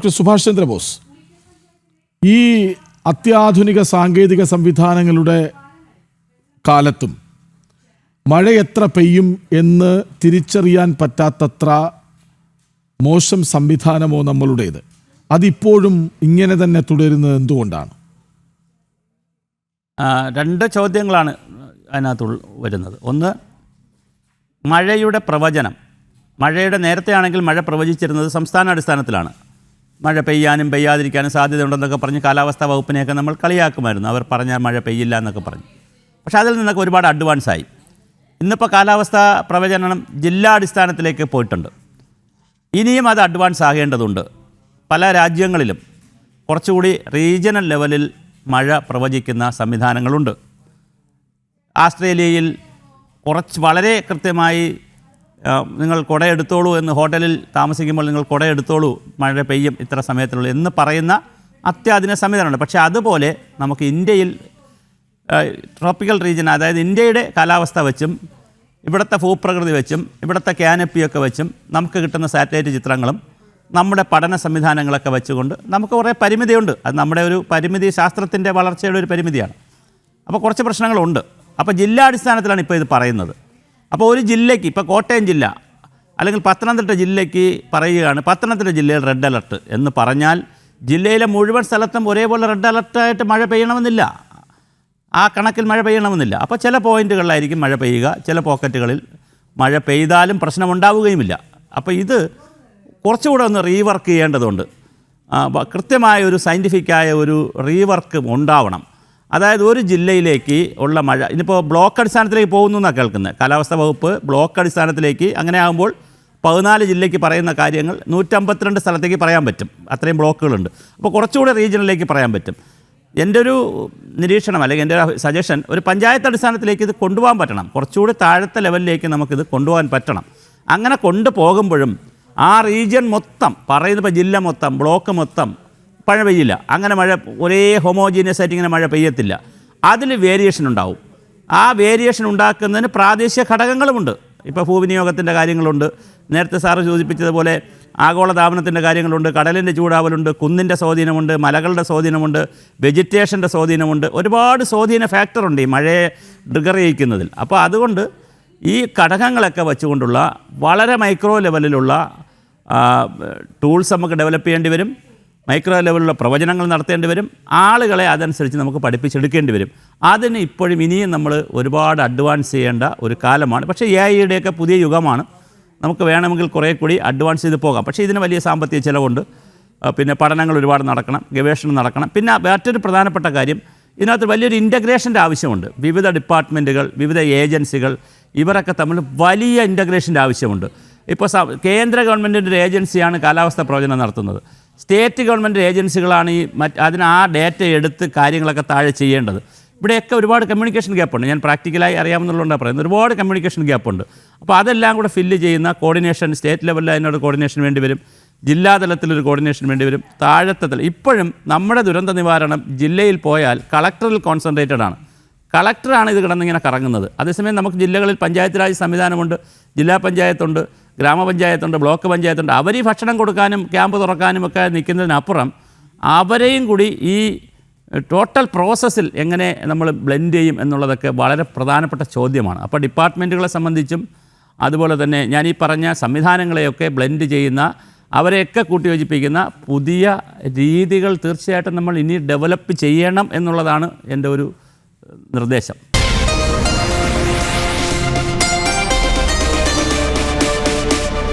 Doctor Subhash Chandrabose, ഈ അത്യാധുനിക സാങ്കേതിക സംവിധാനങ്ങളുടെ കാലത്തും മഴ എത്ര പെയ്യും എന്ന് തിരിച്ചറിയാൻ പറ്റാത്തത്ര മോശം സംവിധാനമോ നമ്മളുടേത്? അതിപ്പോഴും ഇങ്ങനെ തന്നെ തുടരുന്നത് എന്തുകൊണ്ടാണ്? രണ്ട് ചോദ്യങ്ങളാണ് അതിനകത്ത് വരുന്നത്. ഒന്ന്, മഴയുടെ പ്രവചനം. മഴയുടെ നേരത്തെ ആണെങ്കിൽ മഴ പ്രവചിച്ചിരുന്നത് സംസ്ഥാന അടിസ്ഥാനത്തിലാണ്. മഴ പെയ്യാനും പെയ്യാതിരിക്കാനും സാധ്യതയുണ്ടെന്നൊക്കെ പറഞ്ഞ് കാലാവസ്ഥാ വകുപ്പിനെയൊക്കെ നമ്മൾ കളിയാക്കുമായിരുന്നു. അവർ പറഞ്ഞാൽ മഴ പെയ്യില്ല എന്നൊക്കെ പറഞ്ഞു. പക്ഷേ അതിൽ നിന്നൊക്കെ ഒരുപാട് അഡ്വാൻസായി. ഇന്നിപ്പോൾ കാലാവസ്ഥാ പ്രവചനം ജില്ലാടിസ്ഥാനത്തിലേക്ക് പോയിട്ടുണ്ട്. ഇനിയും അത് അഡ്വാൻസ് ആകേണ്ടതുണ്ട്. പല രാജ്യങ്ങളിലും കുറച്ചുകൂടി റീജിയണൽ ലെവലിൽ മഴ പ്രവചിക്കുന്ന സംവിധാനങ്ങളുണ്ട്. ആസ്ട്രേലിയയിൽ വളരെ കൃത്യമായി നിങ്ങൾ കുടയെടുത്തോളൂ എന്ന്, ഹോട്ടലിൽ താമസിക്കുമ്പോൾ നിങ്ങൾ കുടയെടുത്തോളൂ, മഴ പെയ്യും ഇത്ര സമയത്തുള്ളൂ എന്ന് പറയുന്ന അത്യാധുനിക സംവിധാനമുണ്ട്. പക്ഷേ അതുപോലെ നമുക്ക് ഇന്ത്യയിൽ ട്രോപ്പിക്കൽ റീജിയൻ, അതായത് ഇന്ത്യയുടെ കാലാവസ്ഥ വെച്ചും ഇവിടുത്തെ ഭൂപ്രകൃതി വെച്ചും ഇവിടുത്തെ ക്യാനപ്പിയൊക്കെ വെച്ചും നമുക്ക് കിട്ടുന്ന സാറ്റലൈറ്റ് ചിത്രങ്ങളും നമ്മുടെ പഠന സംവിധാനങ്ങളൊക്കെ വെച്ചുകൊണ്ട് നമുക്ക് കുറേ പരിമിതിയുണ്ട്. അത് നമ്മുടെ ഒരു പരിമിതി, ശാസ്ത്രത്തിൻ്റെ വളർച്ചയുടെ ഒരു പരിമിതിയാണ്. അപ്പോൾ കുറച്ച് പ്രശ്നങ്ങളുണ്ട്. അപ്പോൾ ജില്ലാടിസ്ഥാനത്തിലാണ് ഇപ്പോൾ ഇത് പറയുന്നത്. അപ്പോൾ ഒരു ജില്ലയ്ക്ക്, ഇപ്പോൾ കോട്ടയം ജില്ല അല്ലെങ്കിൽ പത്തനംതിട്ട ജില്ലയ്ക്ക് പറയുകയാണ് പത്തനംതിട്ട ജില്ലയിൽ റെഡ് അലർട്ട് എന്ന് പറഞ്ഞാൽ ജില്ലയിലെ മുഴുവൻ സ്ഥലത്തും ഒരേപോലെ റെഡ് അലർട്ടായിട്ട് മഴ പെയ്യണമെന്നില്ല, ആ കണക്കിൽ മഴ പെയ്യണമെന്നില്ല. അപ്പോൾ ചില പോയിൻറ്റുകളിലായിരിക്കും മഴ പെയ്യുക, ചില പോക്കറ്റുകളിൽ മഴ പെയ്താലും പ്രശ്നമുണ്ടാവുകയുമില്ല. അപ്പോൾ ഇത് കുറച്ചുകൂടെ ഒന്ന് റീവർക്ക് ചെയ്യേണ്ടതുണ്ട്. കൃത്യമായ ഒരു സയൻറ്റിഫിക്കായ ഒരു റീവർക്ക് ഉണ്ടാവണം. അതായത് ഒരു ജില്ലയിലേക്ക് ഉള്ള മഴ ഇനിയിപ്പോൾ ബ്ലോക്ക് അടിസ്ഥാനത്തിലേക്ക് പോകുന്നു എന്നാണ് കേൾക്കുന്നത്. കാലാവസ്ഥാ വകുപ്പ് ബ്ലോക്ക് അടിസ്ഥാനത്തിലേക്ക്, അങ്ങനെ ആകുമ്പോൾ 14 ജില്ലയ്ക്ക് പറയുന്ന കാര്യങ്ങൾ 152 സ്ഥലത്തേക്ക് പറയാൻ പറ്റും. അത്രയും ബ്ലോക്കുകളുണ്ട്. അപ്പോൾ കുറച്ചുകൂടെ റീജിയനിലേക്ക് പറയാൻ പറ്റും. എൻ്റെ ഒരു നിരീക്ഷണം അല്ലെങ്കിൽ എൻ്റെ ഒരു സജഷൻ, ഒരു പഞ്ചായത്ത് അടിസ്ഥാനത്തിലേക്ക് ഇത് കൊണ്ടുപോകാൻ പറ്റണം. കുറച്ചുകൂടി താഴത്തെ ലെവലിലേക്ക് നമുക്കിത് കൊണ്ടുപോകാൻ പറ്റണം. അങ്ങനെ കൊണ്ടുപോകുമ്പോഴും ആ റീജിയൻ മൊത്തം പറയുന്നപ്പോൾ ജില്ല മൊത്തം, ബ്ലോക്ക് മൊത്തം മഴ പെയ്യില്ല. അങ്ങനെ മഴ ഒരേ ഹോമോജീനിയസ് ആയിട്ട് ഇങ്ങനെ മഴ പെയ്യത്തില്ല. അതിൽ വേരിയേഷൻ ഉണ്ടാവും. ആ വേരിയേഷൻ ഉണ്ടാക്കുന്നതിന് പ്രാദേശിക ഘടകങ്ങളുമുണ്ട്. ഇപ്പോൾ ഭൂവിനിയോഗത്തിൻ്റെ കാര്യങ്ങളുണ്ട്, നേരത്തെ സാറ് സൂചിപ്പിച്ചതുപോലെ ആഗോളതാപനത്തിൻ്റെ കാര്യങ്ങളുണ്ട്, കടലിൻ്റെ ചൂടാവലുണ്ട്, കുന്നിൻ്റെ സ്വാധീനമുണ്ട്, മലകളുടെ സ്വാധീനമുണ്ട്, വെജിറ്റേഷൻ്റെ സ്വാധീനമുണ്ട്. ഒരുപാട് സ്വാധീന ഫാക്ടറുണ്ട് ഈ മഴയെ ട്രിഗർ ചെയ്യിക്കുന്നതിൽ. അപ്പോൾ അതുകൊണ്ട് ഈ ഘടകങ്ങളൊക്കെ വെച്ചുകൊണ്ടുള്ള വളരെ മൈക്രോ ലെവലിലുള്ള ടൂൾസ് നമുക്ക് ഡെവലപ്പ് ചെയ്യേണ്ടി വരും. മൈക്രോ ലെവലിലുള്ള പ്രവചനങ്ങൾ നടത്തേണ്ടി വരും. ആളുകളെ അതനുസരിച്ച് നമുക്ക് പഠിപ്പിച്ചെടുക്കേണ്ടി വരും. അതിന് ഇപ്പോഴും ഇനിയും നമ്മൾ ഒരുപാട് അഡ്വാൻസ് ചെയ്യേണ്ട ഒരു കാലമാണ്. പക്ഷേ AI-യുടെയൊക്കെ പുതിയ യുഗമാണ്. നമുക്ക് വേണമെങ്കിൽ കുറേ കൂടി അഡ്വാൻസ് ചെയ്ത് പോകാം. പക്ഷേ ഇതിന് വലിയ സാമ്പത്തിക ചിലവുണ്ട്. പിന്നെ പഠനങ്ങൾ ഒരുപാട് നടക്കണം, ഗവേഷണം നടക്കണം. പിന്നെ മറ്റൊരു പ്രധാനപ്പെട്ട കാര്യം, ഇതിനകത്ത് വലിയൊരു ഇൻ്റഗ്രേഷൻ്റെ ആവശ്യമുണ്ട്. വിവിധ ഡിപ്പാർട്ട്മെൻറ്റുകൾ, വിവിധ ഏജൻസികൾ, ഇവരൊക്കെ തമ്മിൽ വലിയ ഇൻ്റഗ്രേഷൻ്റെ ആവശ്യമുണ്ട്. ഇപ്പോൾ കേന്ദ്ര ഗവൺമെൻറ്റിൻ്റെ ഒരു ഏജൻസിയാണ് കാലാവസ്ഥ പ്രവചനം നടത്തുന്നത്. സ്റ്റേറ്റ് ഗവൺമെൻറ് ഏജൻസികളാണ് അതിന് ആ ഡേറ്റ എടുത്ത് കാര്യങ്ങളൊക്കെ താഴെ ചെയ്യേണ്ടത്. ഇവിടെയൊക്കെ ഒരുപാട് കമ്മ്യൂണിക്കേഷൻ ഗ്യാപ്പുണ്ട്. ഞാൻ പ്രാക്ടിക്കലായി അറിയാമെന്നുള്ളതുകൊണ്ടാണ് പറയുന്നത്. ഒരുപാട് കമ്മ്യൂണിക്കേഷൻ ഗ്യാപ്പുണ്ട്. അപ്പോൾ അതെല്ലാം കൂടെ ഫില്ല് ചെയ്യുന്ന കോർഡിനേഷൻ, സ്റ്റേറ്റ് ലെവലിൽ അതിനോട് കോർഡിനേഷൻ വേണ്ടി വരും, ജില്ലാതലത്തിലൊരു കോർഡിനേഷൻ വേണ്ടി വരും, താഴത്തെ തലം. ഇപ്പോഴും നമ്മുടെ ദുരന്ത നിവാരണം ജില്ലയിൽ പോയാൽ കളക്ടറിൽ കോൺസെൻട്രേറ്റഡ് ആണ്. കളക്ടറാണ് ഇത് കിടന്നിങ്ങനെ കറങ്ങുന്നത്. അതേസമയം നമുക്ക് ജില്ലകളിൽ പഞ്ചായത്ത് രാജ് സംവിധാനമുണ്ട്, ജില്ലാ പഞ്ചായത്തുണ്ട്, ഗ്രാമപഞ്ചായത്തുണ്ട്, ബ്ലോക്ക് പഞ്ചായത്തുണ്ട്. അവർ ഈ ഭക്ഷണം കൊടുക്കാനും ക്യാമ്പ് തുറക്കാനും ഒക്കെ നിൽക്കുന്നതിനപ്പുറം അവരെയും കൂടി ഈ ടോട്ടൽ പ്രോസസ്സിൽ എങ്ങനെ നമ്മൾ ബ്ലെൻഡ് ചെയ്യും എന്നുള്ളതൊക്കെ വളരെ പ്രധാനപ്പെട്ട ചോദ്യമാണ്. അപ്പോൾ ഡിപ്പാർട്ട്മെൻറ്റുകളെ സംബന്ധിച്ചും അതുപോലെ തന്നെ ഞാൻ ഈ പറഞ്ഞ സംവിധാനങ്ങളെയൊക്കെ ബ്ലെൻഡ് ചെയ്യുന്ന, അവരെയൊക്കെ കൂട്ടിയോജിപ്പിക്കുന്ന പുതിയ രീതികൾ തീർച്ചയായിട്ടും നമ്മൾ ഇനി ഡെവലപ്പ് ചെയ്യണം എന്നുള്ളതാണ് എൻ്റെ ഒരു നിർദ്ദേശം.